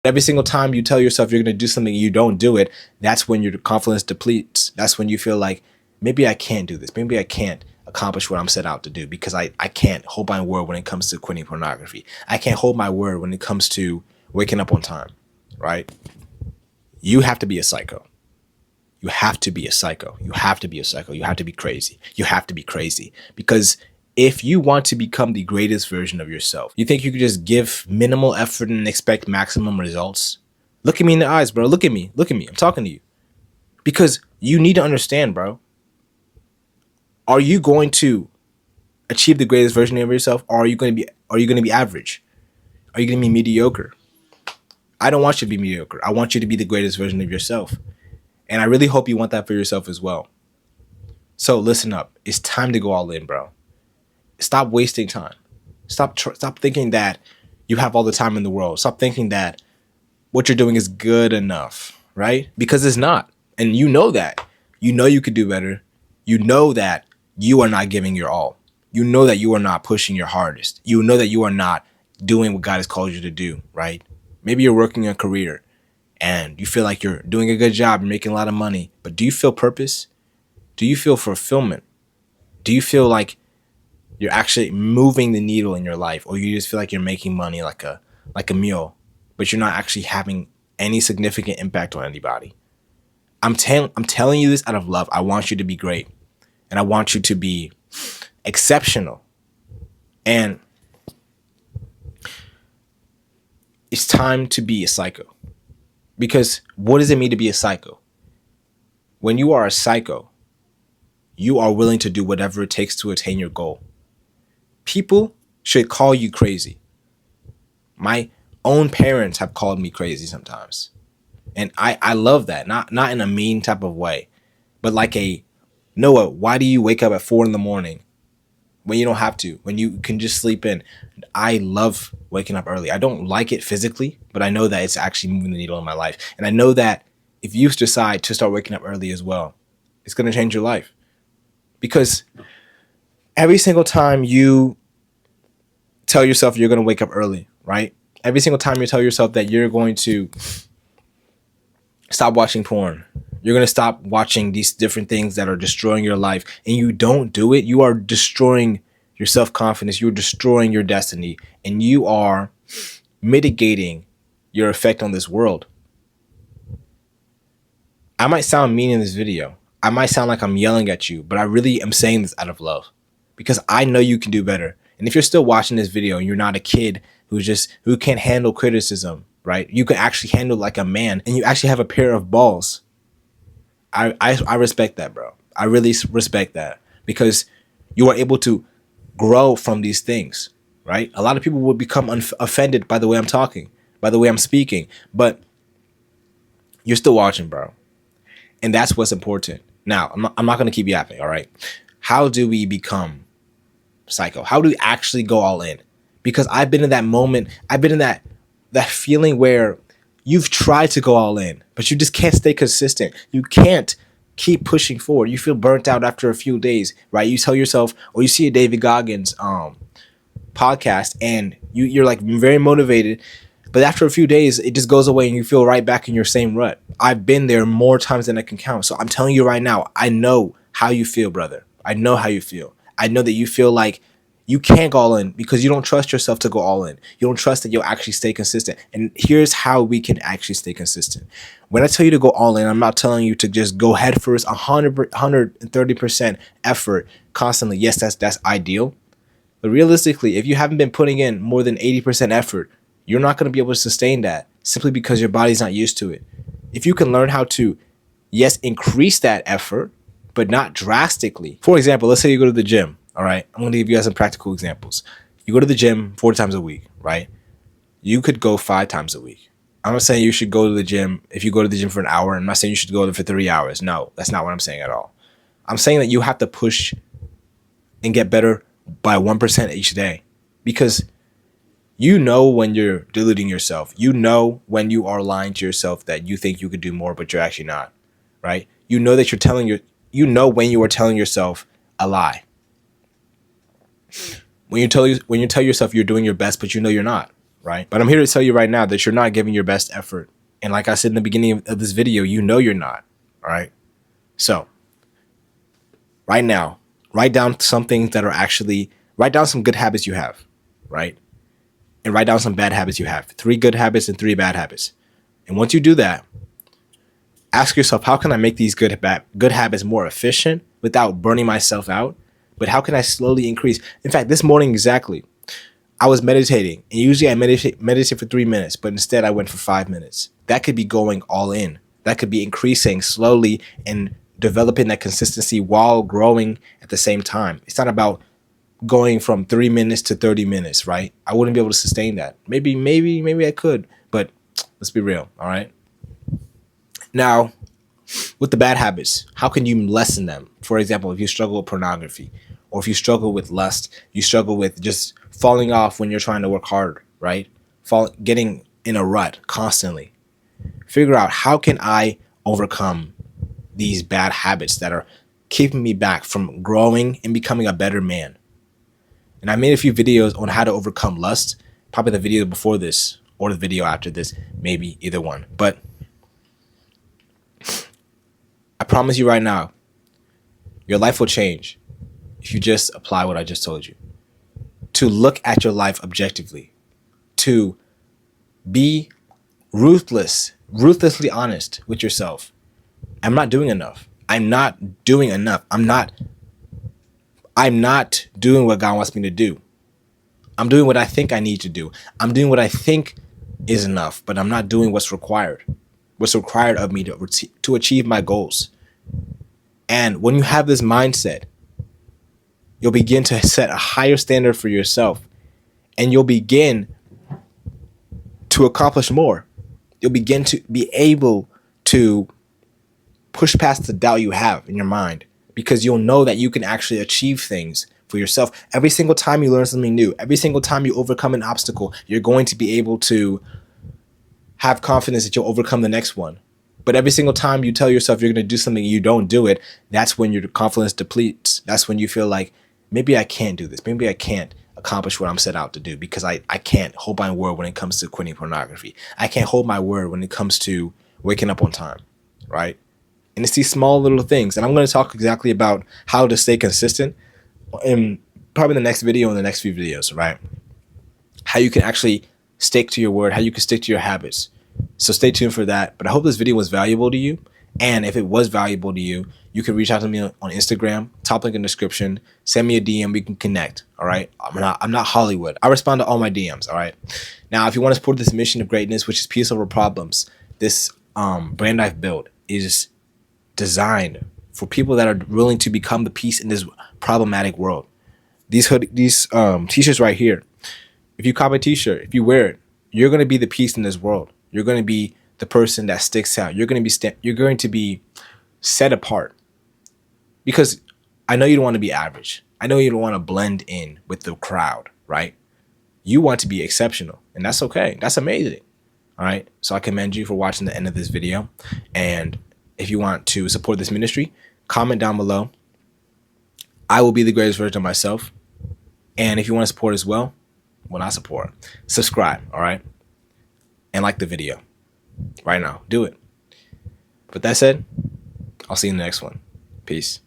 Every single time you tell yourself you're going to do something, you don't do it. That's when your confidence depletes. That's when you feel like, maybe I can't do this. Maybe I can't accomplish what I'm set out to do because I can't hold my word when it comes to quitting pornography. I can't hold my word when it comes to waking up on time, right? You have to be a psycho. You have to be a psycho. You have to be a psycho. You have to be crazy. You have to be crazy because if you want to become the greatest version of yourself, you think you could just give minimal effort and expect maximum results? Look at me in the eyes, bro. Look at me. Look at me. I'm talking to you. Because you need to understand, bro. Are you going to achieve the greatest version of yourself, or are you going to be average? Are you going to be mediocre? I don't want you to be mediocre. I want you to be the greatest version of yourself. And I really hope you want that for yourself as well. So listen up. It's time to go all in, bro. Stop wasting time. Stop thinking that you have all the time in the world. Stop thinking that what you're doing is good enough, right? Because it's not. And you know that. You know you could do better. You know that you are not giving your all. You know that you are not pushing your hardest. You know that you are not doing what God has called you to do, right? Maybe you're working a career and you feel like you're doing a good job, you're making a lot of money, but do you feel purpose? Do you feel fulfillment? Do you feel like you're actually moving the needle in your life, or you just feel like you're making money like a meal, but you're not actually having any significant impact on anybody? I'm telling you this out of love. I want you to be great, and I want you to be exceptional. And it's time to be a psycho. Because what does it mean to be a psycho? When you are a psycho, you are willing to do whatever it takes to attain your goal. People should call you crazy. My own parents have called me crazy sometimes. And I love that. Not in a mean type of way, but like a, Noah, why do you wake up at 4 a.m. when you don't have to, when you can just sleep in? I love waking up early. I don't like it physically, but I know that it's actually moving the needle in my life. And I know that if you decide to start waking up early as well, it's going to change your life. Because every single time you tell yourself you're going to wake up early, right? Every single time you tell yourself that you're going to stop watching porn, you're going to stop watching these different things that are destroying your life, and you don't do it, you are destroying your self-confidence, you're destroying your destiny, and you are mitigating your effect on this world. I might sound mean in this video. I might sound like I'm yelling at you, but I really am saying this out of love because I know you can do better. And if you're still watching this video and you're not a kid who can't handle criticism, right? You can actually handle like a man, and you actually have a pair of balls. I respect that, bro. I really respect that because you are able to grow from these things, right? A lot of people will become offended by the way I'm talking, by the way I'm speaking, but you're still watching, bro. And that's what's important. Now, I'm not going to keep yapping, all right? How do we become psycho? How do we actually go all in? Because I've been in that moment. I've been in that feeling where you've tried to go all in, but you just can't stay consistent. You can't keep pushing forward. You feel burnt out after a few days, right? You tell yourself, or you see a David Goggins podcast, and you're like very motivated, but after a few days, it just goes away and you feel right back in your same rut. I've been there more times than I can count. So I'm telling you right now, I know how you feel, brother. I know how you feel. I know that you feel like you can't go all in because you don't trust yourself to go all in. You don't trust that you'll actually stay consistent. And here's how we can actually stay consistent. When I tell you to go all in, I'm not telling you to just go head first, 130% effort constantly. Yes, that's ideal. But realistically, if you haven't been putting in more than 80% effort, you're not going to be able to sustain that simply because your body's not used to it. If you can learn how to, yes, increase that effort, but not drastically. For example, let's say you go to the gym. All right, I'm going to give you guys some practical examples. You go to the gym 4 times a week, right? You could go 5 times a week. I'm not saying you should go to the gym. If you go to the gym for an hour, I'm not saying you should go there for 3 hours. No, that's not what I'm saying at all. I'm saying that you have to push and get better by 1% each day, because you know when you're deluding yourself. You know when you are lying to yourself that you think you could do more, but you're actually not, right? You know that you know when you are telling yourself a lie. When you tell yourself you're doing your best, but you know you're not. right? But I'm here to tell you right now that you're not giving your best effort. And like I said in the beginning of this video, you know you're not, all right? So right now, write down some things that are actually, write down some good habits you have, right? And write down some bad habits you have. 3 good habits and 3 bad habits. And once you do that, ask yourself, how can I make these good habits more efficient without burning myself out? But how can I slowly increase? In fact, this morning exactly, I was meditating. And usually I meditate for 3 minutes, but instead I went for 5 minutes. That could be going all in. That could be increasing slowly and developing that consistency while growing at the same time. It's not about going from 3 minutes to 30 minutes, right? I wouldn't be able to sustain that. Maybe I could, but let's be real, all right? Now, with the bad habits, how can you lessen them? For example, if you struggle with pornography, or if you struggle with lust, you struggle with just falling off when you're trying to work hard, right? Getting in a rut constantly. Figure out, how can I overcome these bad habits that are keeping me back from growing and becoming a better man? And I made a few videos on how to overcome lust, probably the video before this or the video after this, maybe either one. But I promise you right now, your life will change if you just apply what I just told you. To look at your life objectively, to be ruthlessly honest with yourself. I'm not doing enough. I'm not doing enough. I'm not doing what God wants me to do. I'm doing what I think I need to do. I'm doing what I think is enough, but I'm not doing what's required. What's required of me to achieve my goals. And when you have this mindset, you'll begin to set a higher standard for yourself, and you'll begin to accomplish more. You'll begin to be able to push past the doubt you have in your mind, because you'll know that you can actually achieve things for yourself. Every single time you learn something new, every single time you overcome an obstacle, you're going to be able to have confidence that you'll overcome the next one. But every single time you tell yourself you're going to do something and you don't do it, that's when your confidence depletes. That's when you feel like, maybe I can't do this. Maybe I can't accomplish what I'm set out to do, because I can't hold my word when it comes to quitting pornography. I can't hold my word when it comes to waking up on time, right? And it's these small little things. And I'm going to talk exactly about how to stay consistent in probably the next video and the next few videos, right? How you can actually stick to your word, how you can stick to your habits. So stay tuned for that. But I hope this video was valuable to you. And if it was valuable to you, you can reach out to me on Instagram, top link in the description, send me a DM, we can connect, all right? I'm not Hollywood. I respond to all my DMs, all right? Now, if you want to support this mission of greatness, which is peace over problems, this brand I've built is designed for people that are willing to become the peace in this problematic world. These t-shirts right here, if you copy a t-shirt, if you wear it, you're going to be the peace in this world. You're going to be the person that sticks out. You're going to be set apart, because I know you don't want to be average. I know you don't want to blend in with the crowd, right? You want to be exceptional, and that's okay. That's amazing. All right. So I commend you for watching the end of this video. And if you want to support this ministry, comment down below. I will be the greatest version of myself. And if you want to support as well, not support, subscribe. All right. And like the video right now. Do it. But that said, I'll see you in the next one. Peace.